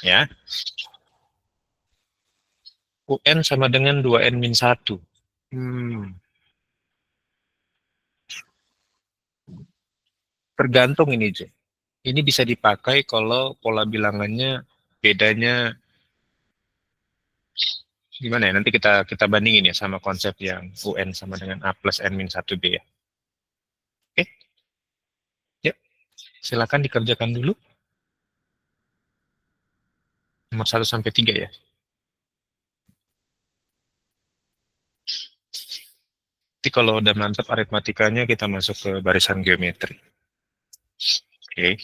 Ya. UN sama dengan 2N-1. Hmm, tergantung ini, Jo. Ini bisa dipakai kalau pola bilangannya bedanya gimana ya? Nanti kita bandingin ya sama konsep yang UN sama dengan A plus N-1B ya. Oke, yuk. Silakan dikerjakan dulu. Nomor 1 sampai 3 ya. Nanti kalau udah mantap aritmatikanya kita masuk ke barisan geometri. Oke.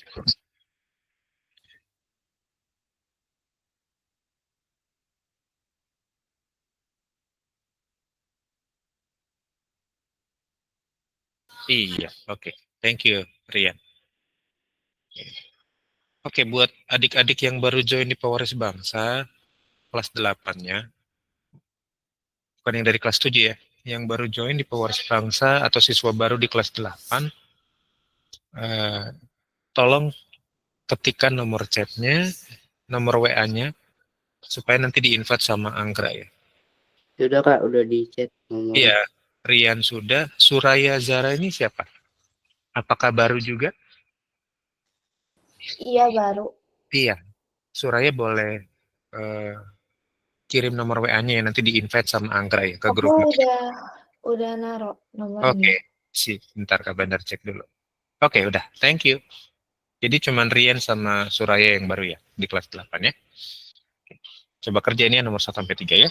Iya, oke. Thank you, Rian. Oke, buat adik-adik yang baru join di Pewaris Bangsa, kelas 8 ya. Bukan yang dari kelas 7 ya. Yang baru join di Pewaris Bangsa atau siswa baru di kelas 8, eh, tolong ketikkan nomor chatnya, nomor WA-nya, supaya nanti di-invite sama Anggra ya. Sudah Kak, udah di chat nomornya. Iya, Rian sudah. Suraya Zara ini siapa? Apakah baru juga? Iya baru. Iya, Suraya boleh eh, kirim nomor WA-nya ya, nanti di-invite sama Anggra ya ke Aku grup. udah naruh nomornya. Oke, sih, bentar Kak Bandar cek dulu. Oke, udah. Thank you. Jadi cuman Rian sama Suraya yang baru ya di kelas 8 ya. Coba kerjain ya nomor 1 sampai 3 ya.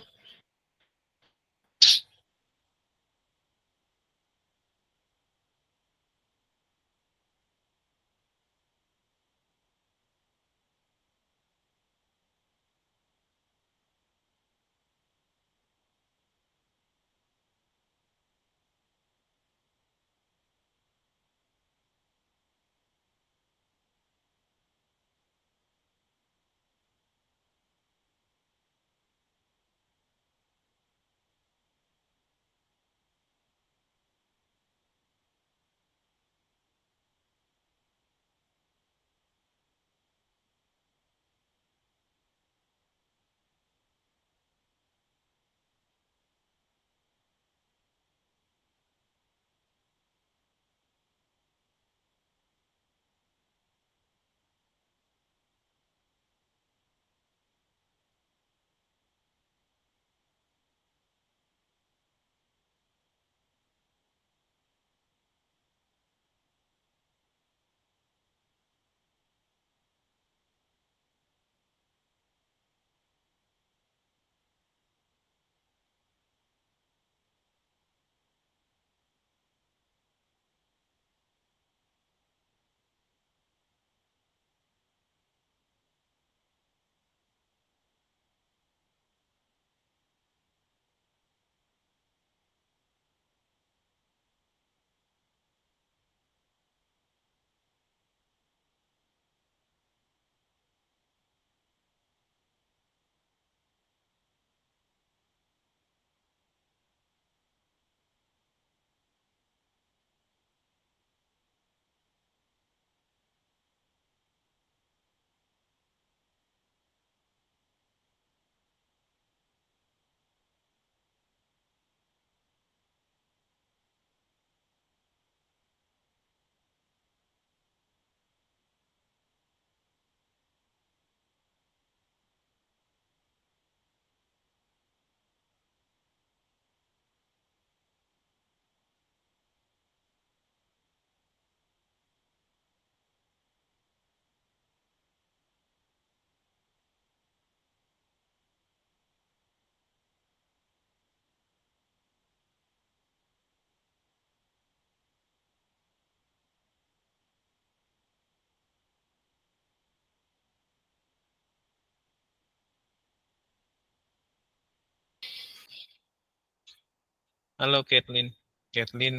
Halo Kathleen. Kathleen,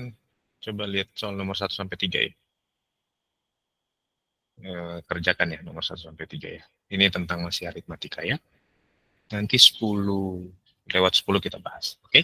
coba lihat soal nomor 1 sampai 3 ya. Kerjakan ya nomor 1 sampai 3 ya. Ini tentang masih aritmatika ya. Nanti 10 lewat 10 kita bahas. Oke?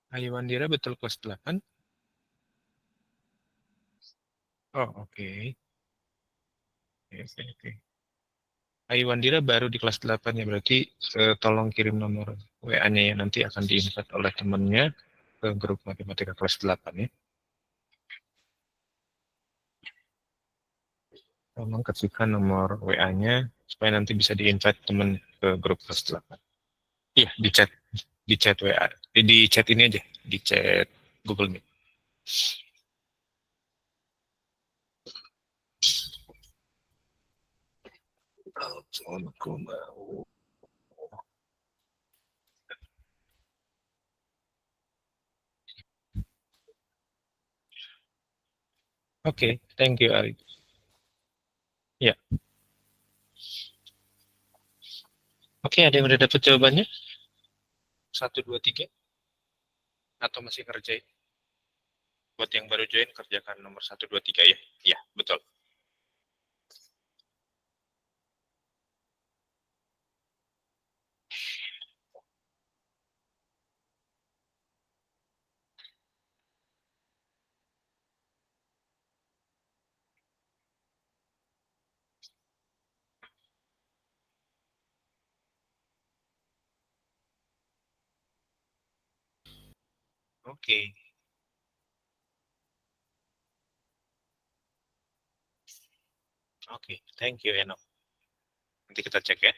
Aiwandira betul kelas 8? Oh, oke. Oke. Aiwandira baru di kelas 8 ya, berarti tolong kirim nomor WA-nya ya, nanti akan di-invite oleh temannya ke grup matematika kelas 8 ya. Tolong ketikkan nomor WA-nya supaya nanti bisa di-invite teman ke grup kelas 8. Iya, di chat WA. Di chat ini aja, di chat Google Meet. Oke, thank you Ari. Ya. Oke, ada yang udah dapat jawabannya? 1, 2, 3? Atau masih ngerjain? Buat yang baru join, kerjakan nomor 1, 2, 3 ya. Iya, betul. Oke. Oke, thank you Eno. Nanti kita cek ya.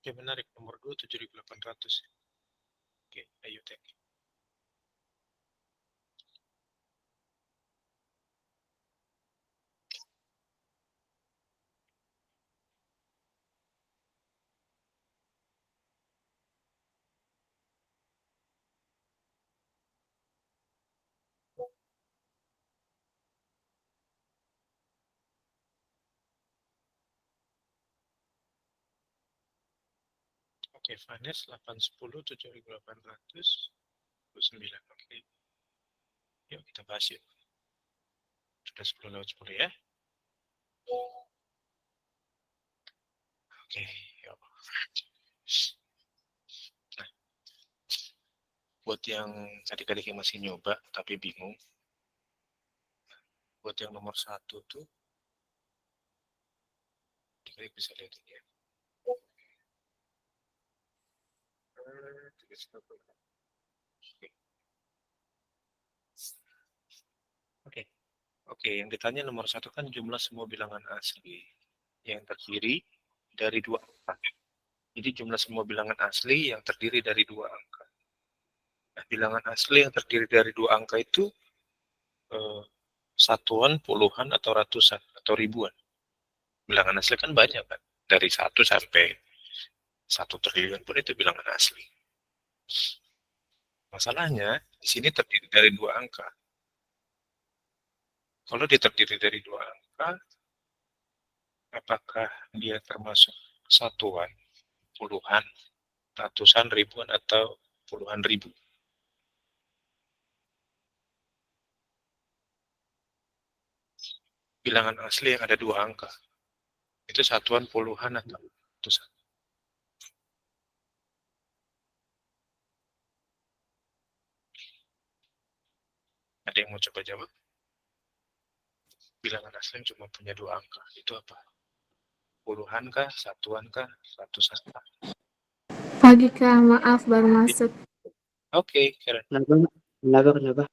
Oke, menarik. Nomor 2, 7.800. Oke, ayo cek. Oke, Vanes 810 7.800 9. Oke. Yuk kita bahas yuk. Sudah 10 lewat 10 ya. Oke, yuk. Nah, buat yang adik-adik yang masih nyoba tapi bingung, buat yang nomor 1 tuh, adik-adik bisa lihat ini ya. Oke. Oke, yang ditanya nomor 1 kan jumlah semua bilangan asli yang terdiri dari 2 angka. Jadi jumlah semua bilangan asli yang terdiri dari 2 angka. Nah, bilangan asli yang terdiri dari 2 angka itu satuan, puluhan, atau ratusan, atau ribuan. Bilangan asli kan banyak kan. Dari 1 sampai 1 triliun pun itu bilangan asli. Masalahnya, di sini terdiri dari 2 angka. Kalau dia terdiri dari 2 angka, apakah dia termasuk satuan, puluhan, ratusan, ribuan, atau puluhan ribu? Bilangan asli yang ada 2 angka. Itu satuan, puluhan, atau ratusan. Ada yang mau coba jawab? Bilangan asli yang cuma punya 2 angka, itu apa? Puluhan kah? Satuan kah? Ratusan kah? Pagi Kak, maaf baru masuk. Oke, Karen. Kenapa?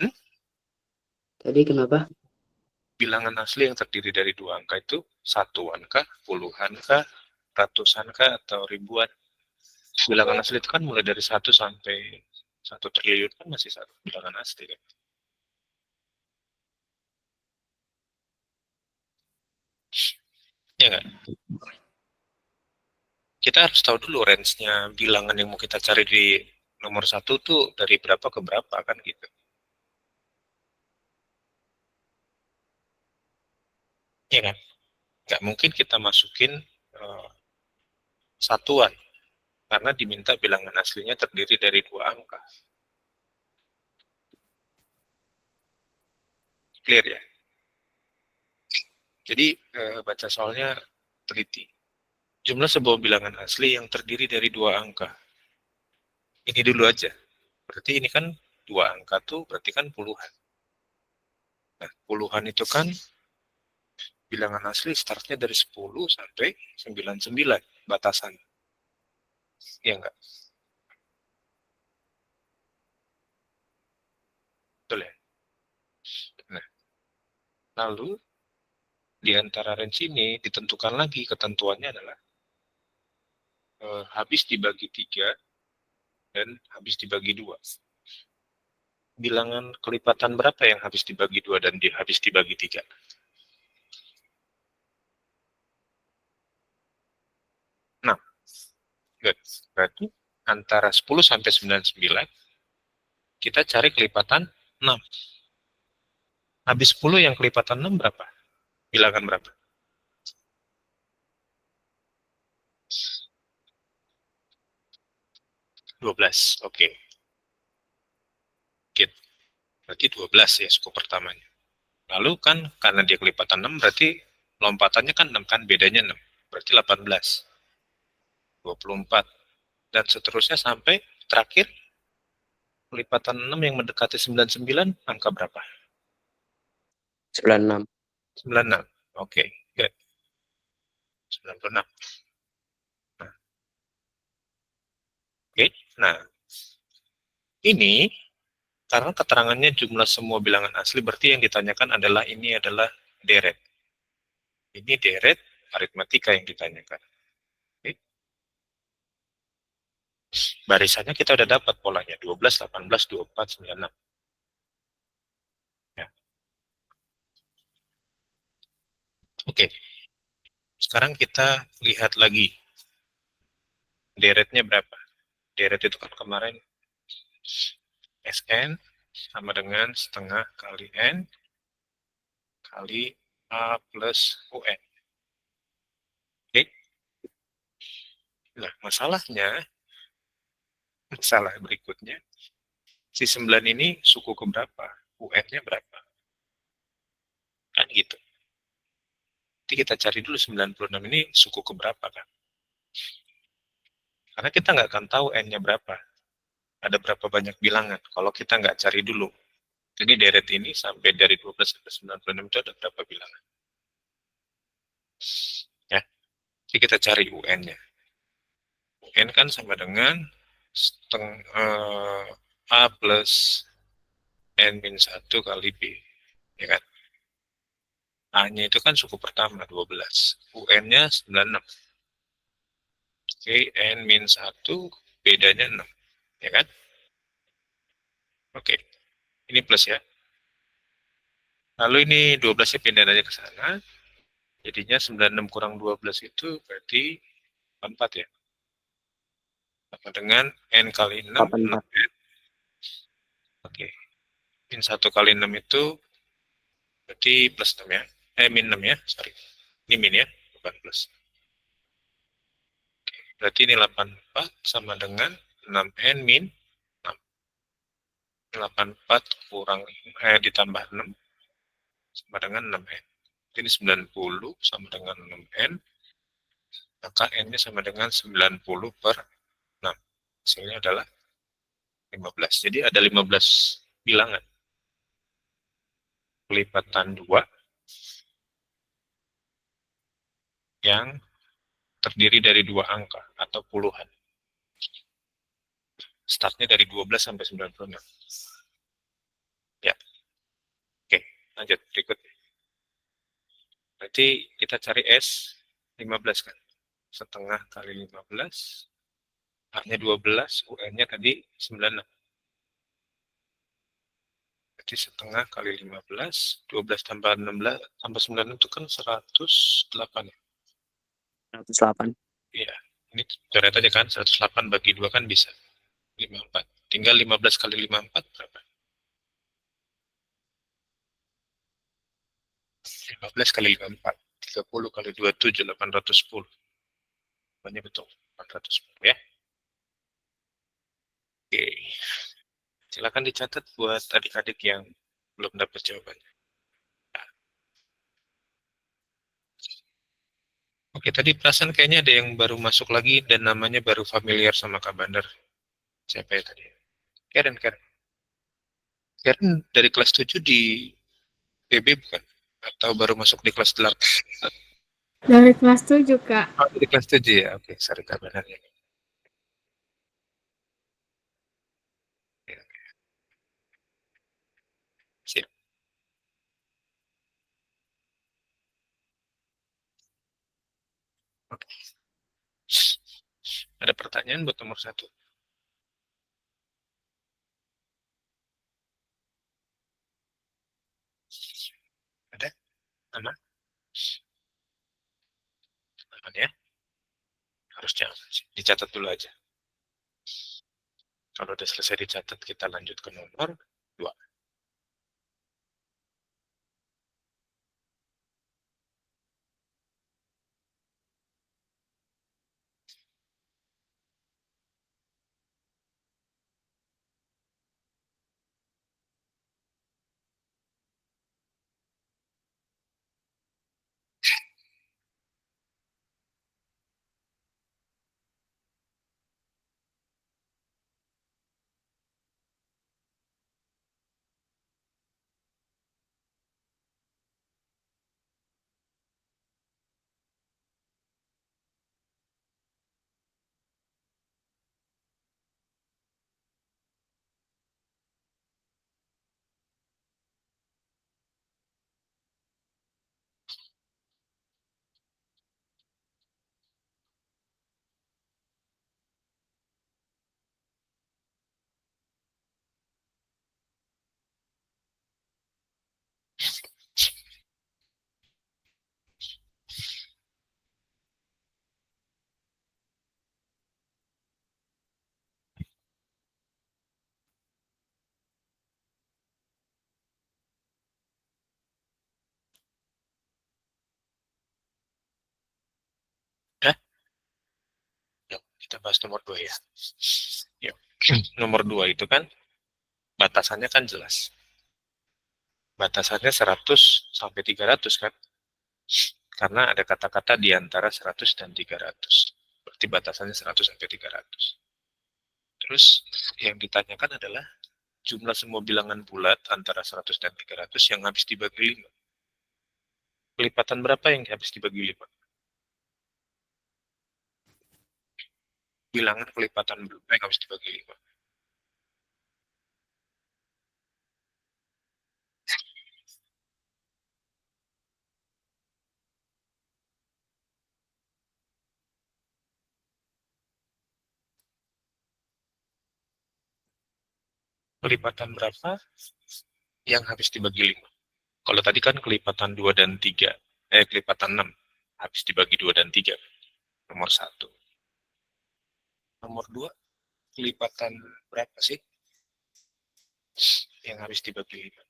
Hmm? Tadi kenapa? Bilangan asli yang terdiri dari 2 angka itu satuan kah? Puluhan kah? Ratusan kah? Atau ribuan? Bilangan asli itu kan mulai dari 1 sampai 1 triliun kan masih satu bilangan asli kan? Ya kan? Kita harus tahu dulu range-nya bilangan yang mau kita cari di nomor 1 tuh dari berapa ke berapa kan gitu. Ya kan? Nggak mungkin kita masukin satuan karena diminta bilangan aslinya terdiri dari 2 angka. Clear ya? Jadi baca soalnya teliti. Jumlah sebuah bilangan asli yang terdiri dari 2 angka. Ini dulu aja. Berarti ini kan 2 angka tuh berarti kan puluhan. Nah, puluhan itu kan bilangan asli startnya dari 10 sampai 99 batasan. Iya enggak? Betul ya? Nah, lalu di antara range ini ditentukan lagi ketentuannya adalah habis dibagi 3 dan habis dibagi 2. Bilangan kelipatan berapa yang habis dibagi 2 dan habis dibagi 3? Nah, good. Berarti antara 10 sampai 99 kita cari kelipatan 6. Habis 10 yang kelipatan 6 berapa? Bilangan berapa? 12. Oke. Gitu. Berarti 12 ya suku pertamanya. Lalu kan karena dia kelipatan 6 berarti lompatannya kan 6 kan, bedanya 6. Berarti 18. 24. Dan seterusnya sampai terakhir kelipatan 6 yang mendekati 99 angka berapa? 96. 96. Oke, good. 96. Nah, oke. Nah, ini karena keterangannya jumlah semua bilangan asli, berarti yang ditanyakan adalah ini adalah deret. Ini deret aritmatika yang ditanyakan. Oke. Barisannya kita udah dapat polanya, 12, 18, 24, 96. Ya. Oke, sekarang kita lihat lagi deretnya berapa. Deret itu kan kemarin Sn sama dengan setengah kali N kali A plus UN. Oke. Nah, masalah berikutnya, si 9 ini suku keberapa? UN-nya berapa? Kan gitu. Jadi kita cari dulu 96 ini suku keberapa kan? Karena kita nggak akan tahu N-nya berapa. Ada berapa banyak bilangan kalau kita nggak cari dulu. Jadi deret ini sampai dari 12 sampai 96 itu ada berapa bilangan? Ya. Jadi kita cari UN-nya. UN kan sama dengan A plus N-1 kali B. Ya kan? A-nya itu kan suku pertama 12. UN-nya 96. Oke, N-1 bedanya 6. Ya kan? Oke. Ini plus ya. Lalu ini 12-nya pindah aja ke sana. Jadinya 96 kurang 12 itu berarti 4 ya. Sama dengan N kali 6, 6 N. Oke. Min 1 kali 6 itu berarti plus 6 ya. Min 6 ya, sorry. Ini min ya, bukan plus. Oke. Berarti ini 84 sama dengan 6N min 6. 84 kurang ditambah 6 sama dengan 6N. Ini 90 sama dengan 6N. Maka N-nya sama dengan 90 per 6. Hasilnya adalah 15. Jadi ada 15 bilangan. kelipatan 2 yang terdiri dari 2 angka atau puluhan. Startnya dari 12 sampai 96. Ya. Oke, lanjut berikutnya. Berarti kita cari S 15 kan. Setengah kali 15. A-nya 12, UN-nya tadi 96. Berarti setengah kali 15, 12 tambah 16, tambah 96 itu kan 108. 108. Iya, ini coret aja kan, 108 bagi 2 kan bisa. 54. Tinggal 15 kali 54 berapa? 15 kali 54. 30 kali 27, 810. Banyak betul, 410 ya. Oke. Silakan dicatat buat adik-adik yang belum dapat jawabannya. Oke, tadi perasaan kayaknya ada yang baru masuk lagi dan namanya baru familiar sama Kak Bandar. Siapa ya tadi? Karen, Karen. Karen dari kelas 7 di PB bukan? Atau baru masuk di kelas 8? Dari kelas 7, Kak. Oh, di kelas 7 ya? Oke, sorry Kak Bandar ya. Ya, siap. Oke. Ada pertanyaan buat nomor 1? Ada? Aman? Aman ya? Harusnya dicatat dulu aja. Kalau udah selesai dicatat, kita lanjut ke nomor 2. Udah? Yuk, kita bahas nomor 2 ya. Yuk. Nomor 2 itu kan batasannya kan jelas. Batasannya 100 sampai 300 kan? Karena ada kata-kata di antara 100 dan 300. Berarti batasannya 100 sampai 300. Terus yang ditanyakan adalah jumlah semua bilangan bulat antara 100 dan 300 yang habis dibagi 5. Kelipatan berapa yang habis dibagi 5? Bilangan kelipatan berapa yang habis dibagi 5? Kelipatan berapa yang habis dibagi 5? Kalau tadi kan kelipatan 2 dan 3. Kelipatan 6. Habis dibagi 2 dan 3. Nomor 1. Nomor 2, kelipatan berapa sih yang habis dibagi 5?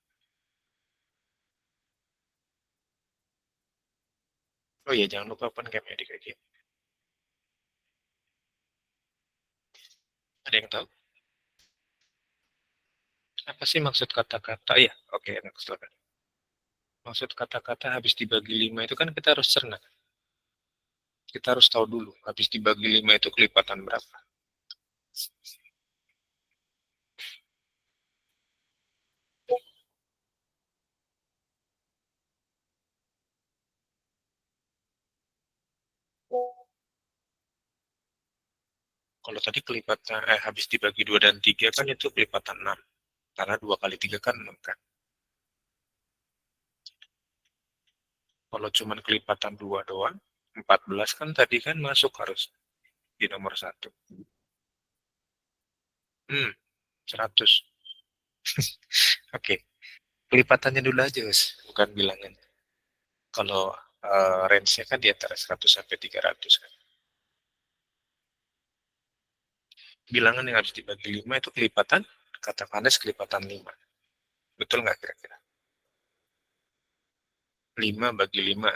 Oh iya, jangan lupa open cam ya adik-adik. Ada yang tahu? Apa sih maksud kata-kata? Iya, oke, silakan. Maksud kata-kata habis dibagi 5 itu kan kita harus cerna. Kita harus tahu dulu, habis dibagi 5 itu kelipatan berapa. Kalau tadi kelipatan, habis dibagi 2 dan 3 kan itu kelipatan 6. Karena 2 kali 3 kan 6 kan. Kalau cuma kelipatan 2 doang, 14 kan tadi kan masuk harus di nomor 1. 100. Oke. Kelipatannya dulu aja, Us. Bukan bilangan. Kalau range-nya kan di antara 100 sampai 300 kan. Bilangan yang harus dibagi 5 itu kelipatan, kata Vanessa kelipatan 5. Betul nggak kira-kira? 5 bagi 5.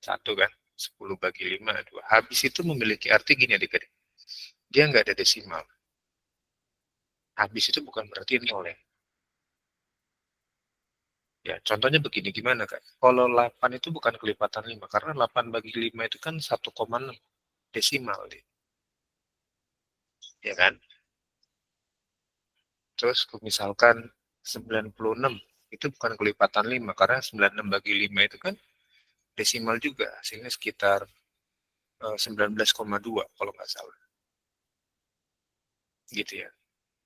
1 kan? 10 bagi 5, 2. Habis itu memiliki arti gini adik-adik. Dia nggak ada desimal. Habis itu bukan berarti 0 ya. Ya, contohnya begini, gimana Kak? Kalau 8 itu bukan kelipatan 5, karena 8 bagi 5 itu kan 1,6 desimal deh. Ya kan? Terus misalkan 96 itu bukan kelipatan 5 karena 96 bagi 5 itu kan desimal juga, hasilnya sekitar 19,2 kalau nggak salah. Gitu ya.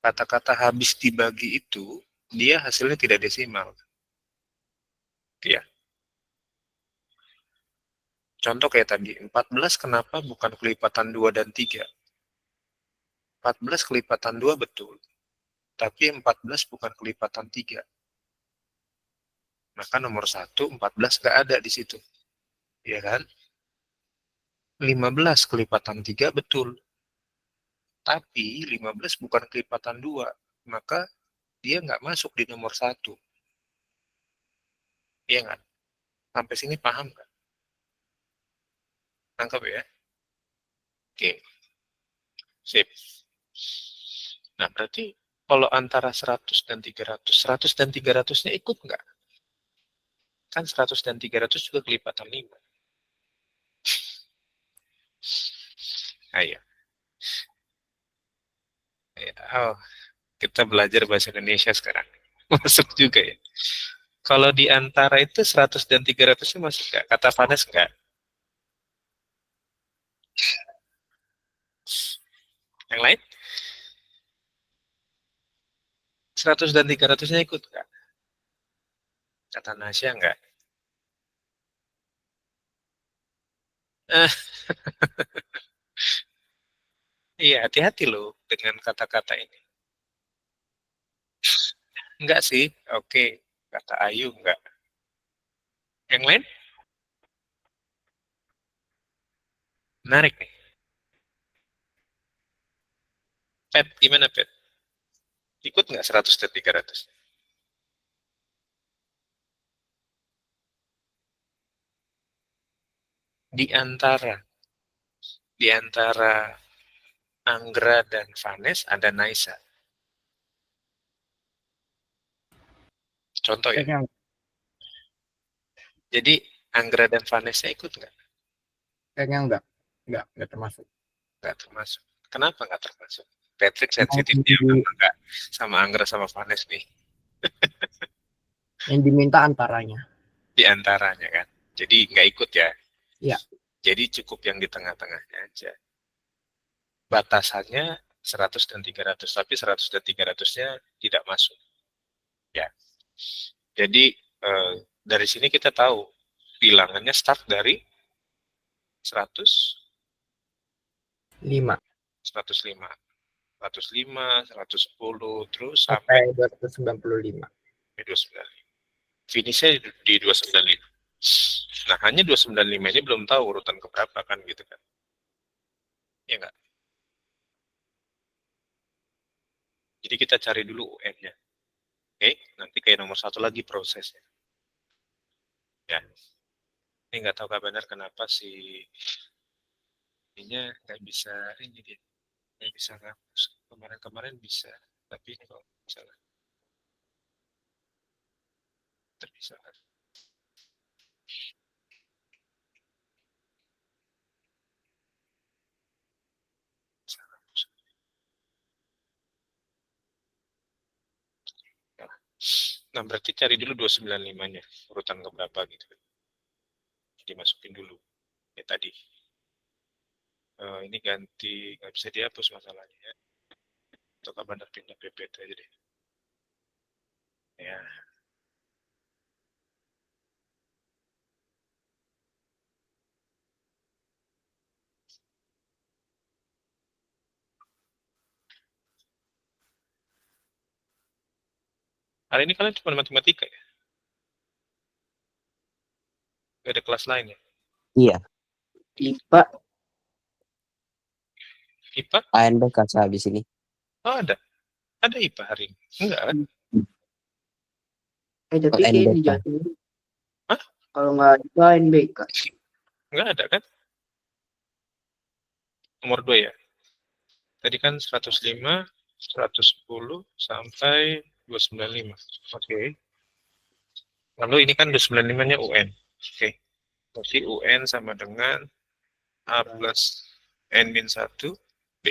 Kata-kata habis dibagi itu dia hasilnya tidak desimal. Ya. Contoh kayak tadi, 14 kenapa bukan kelipatan 2 dan 3? 14 kelipatan 2 betul. Tapi 14 bukan kelipatan 3. Maka nomor 1, 14 nggak ada di situ. Ya kan? 15 kelipatan 3 betul. Tapi 15 bukan kelipatan 2. Maka dia nggak masuk di nomor 1. Iya nggak? Sampai sini paham nggak? Tangkap ya? Oke. Sip. Nah, berarti kalau antara 100 dan 300, 100 dan 300-nya ikut nggak? Kan 100 dan 300 juga kelipatan 5. Ayo. Oh, kita belajar bahasa Indonesia sekarang. Masuk juga ya. Kalau di antara itu 100 dan 300-nya masuk nggak? Kata Vanes nggak? Yang lain? 100 dan 300-nya ikut nggak? Kata Nasya nggak? Eh, iya, hati-hati loh dengan kata-kata ini. Enggak sih, oke. Kata Ayu enggak. Yang lain? Menarik nih. Pet, gimana Pet? Ikut nggak 100 dan 300? Di antara Anggra dan Vanes ada Naisa. Contoh ya. Kayaknya Jadi Anggra dan Vanesnya ikut nggak? kayaknya enggak termasuk. Nggak termasuk. Kenapa nggak termasuk? Patrick Yang sensitifnya apa nggak sama Anggra sama Vanes nih? yang diminta antaranya. Di antaranya kan. Jadi nggak ikut ya. Iya. Jadi cukup yang di tengah-tengahnya aja. Batasannya 100 dan 300, tapi 100 dan 300-nya tidak masuk. Ya. Jadi dari sini kita tahu bilangannya start dari 100, 5 105, 105, 110, terus sampai sampai 295. 295. Finishnya di 295. Nah, hanya 295 ini belum tahu urutan keberapa kan gitu kan. Ya enggak? Jadi kita cari dulu UN-nya. Oke, nanti kayak nomor 1 lagi prosesnya. Ya. Ini nggak tahu kabar kenapa si ininya nggak bisa ini dia. Nggak bisa ngapus. Kemarin-kemarin bisa, tapi ini kalau misalnya bisa. Nah, berarti cari dulu 295-nya, urutan keberapa gitu. Dimasukin dulu. Ya tadi. Ini ganti, nggak bisa dihapus masalahnya ya. Atau benar pindah PPT aja deh. Ya. Hari ini kalian cuma matematika ya? Gak ada kelas lain ya? Iya, IPA IPA? ANBK habis ini. Oh ada. Ada IPA hari ini? Enggak kan? tapi Oh, kayak NBK. dijatuhin. Hah? Kalau nggak IPA NBK. Enggak ada kan? Nomor 2 ya? Tadi kan 105, 110, sampai 295. Oke. Lalu ini kan 295-nya UN. Oke. Berarti UN sama dengan A plus N-1 B.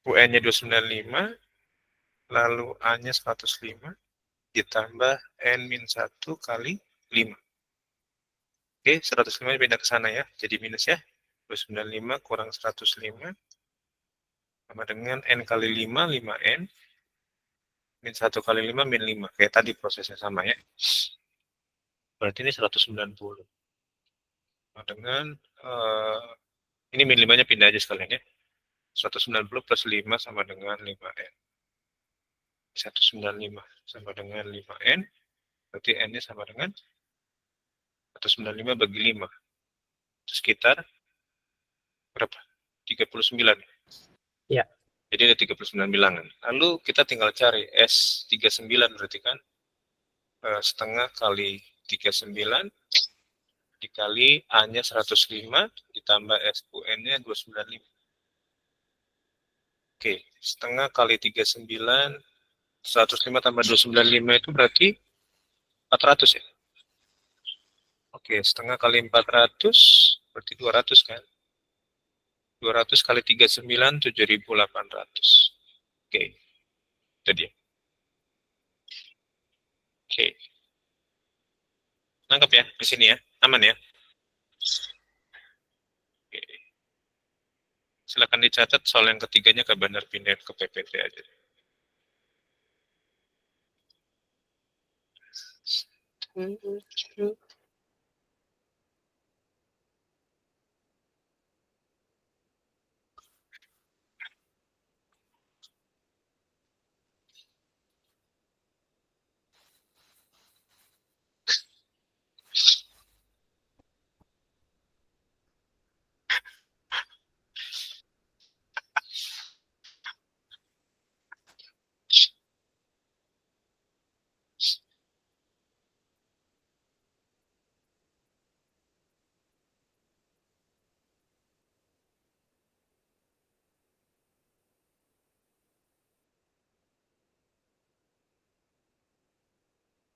UN-nya 295, lalu A-nya 105, ditambah N-1 kali 5. Oke, 105 pindah ke sana ya, jadi minus ya. 295 kurang 105, sama dengan N kali 5, 5N, min 1 kali 5, min 5. Kayak tadi prosesnya sama ya. Berarti ini 190. Sama dengan, ini min 5-nya pindah aja sekalian ya. 190 plus 5 sama dengan 5N. 195 sama dengan 5N, berarti N-nya sama dengan 195 bagi 5. Itu sekitar berapa? 39. Ya. Jadi ada 39 bilangan. Lalu kita tinggal cari S39 berarti kan setengah kali 39 dikali A-nya 105 ditambah SUN-nya 295. Oke, setengah kali 39, 105 tambah 295 itu berarti 400 ya? Oke, setengah kali 400 berarti 200 kan? 200 kali 39, 7.800. Oke, itu dia. Oke. Nangkap ya, di sini ya. Aman ya? Oke. Silakan dicatat soal yang ketiganya ke benar pindahin ke PPT aja.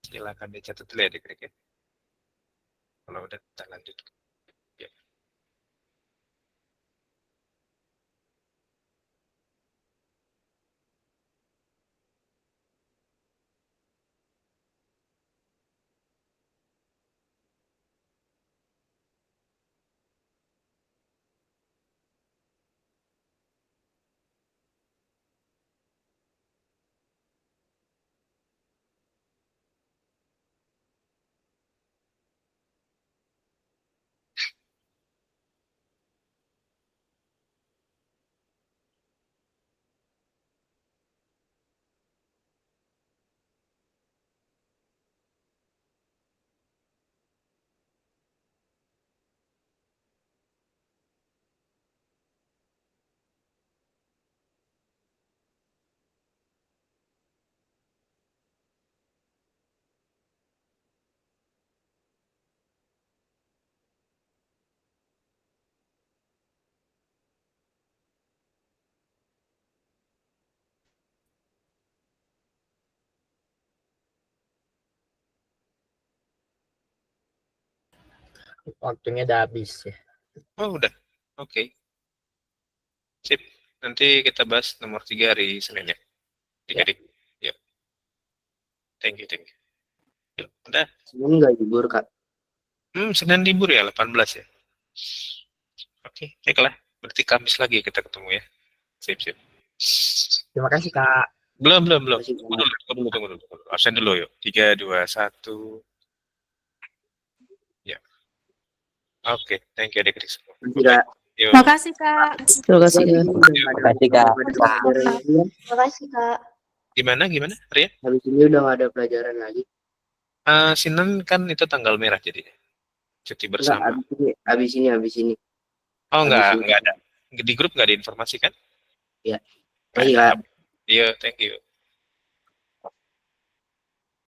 Silakan dicatat dulu ya adik-adik ya. Kalau udah kita lanjut. Ya. Waktunya udah habis ya. Oh udah, oke. Sip, nanti kita bahas nomor 3 hari Senin ya. Adik-adik. Ya. Thank you, thank you. Yuk, udah. Senin nggak libur, Kak. Senin libur ya, 18 ya. Oke, baiklah. Berarti Kamis lagi kita ketemu ya. Sip. Terima kasih, Kak. Belum. Masih Tunggu dulu. Absen dulu yuk. 3, 2, 1. Ya. Oke, thank you adik-adik semua. Nanti, Kak. Yuk. Makasih, Kak. Terima kasih. Terima kasih, Kak. Makasih, Kak. Gimana, Ria? Habis ini udah nggak ada pelajaran lagi. Senin kan itu tanggal merah jadi cuti Enggak, bersama. habis ini. Oh, habis ini. enggak ada. Di grup enggak ada informasi kan? Iya. Baik, Kak. Iya, thank you.